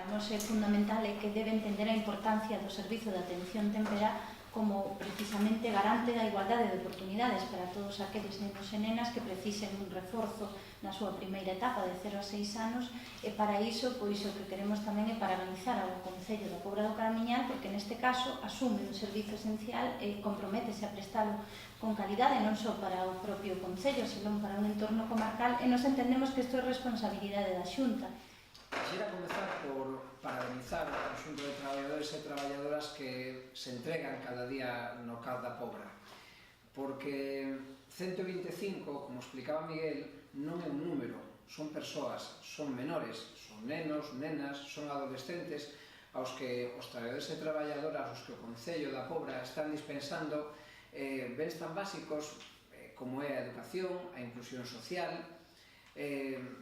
nós é fundamental é que debe entender a importancia do servizo de atención temperá como precisamente garante da igualdade de oportunidades para todos aqueles nenos e nenas que precisen un reforzo na súa primeira etapa de 0 a 6 anos, e para iso, pois, o que queremos tamén é parabenizar ao Concello da Pobra do Caramiñal, porque neste caso asume un servizo esencial e comprométese a prestalo con calidade non só para o propio Concello, senón para un entorno comarcal, e nos entendemos que isto é responsabilidade da Xunta. Quixera comezar por parabenizar o conxunto de traballadores e traballadoras que se entregan cada día no CAD da Pobra, porque 125, como explicaba Miguel, non é un número, son persoas, son menores, son nenos, nenas, son adolescentes aos que os traballadores e traballadoras, aos que o Concello da Pobra están dispensando bens tan básicos como é a educación, a inclusión social,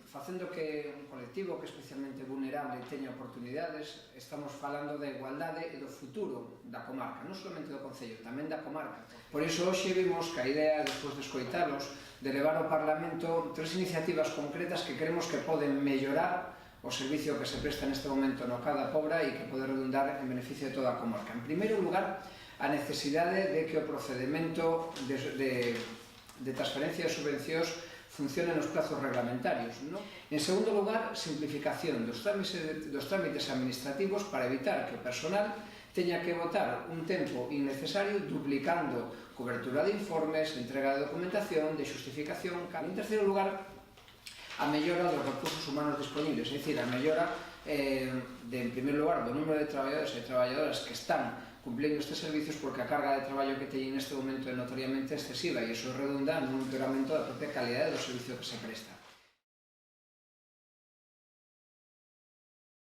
facendo que un colectivo que é especialmente vulnerable teña oportunidades. Estamos falando da igualdade e do futuro da comarca, non solamente do Concello, tamén da comarca. Por iso hoxe vimos que a idea, despois de escoitalos, de levar ao Parlamento 3 iniciativas concretas que creemos que poden mellorar o servicio que se presta neste momento no CAD da Pobra e que pode redundar en beneficio de toda a comarca. En primeiro lugar, a necesidade de que o procedimento de transferencia de subvencións funcione nos plazos reglamentarios, non? En segundo lugar, simplificación dos trámites administrativos para evitar que o personal teña que botar un tempo innecesario duplicando cobertura de informes, entrega de documentación, de xustificación. En terceiro lugar, a mellora dos recursos humanos disponibles, é dicir, a mellora en primeiro lugar, do número de traballadores e traballadoras que están cumplindo estes servicios, porque a carga de traballo que teñen neste momento é notoriamente excesiva e iso redunda nun empeoramento da propia calidade do servicio que se presta.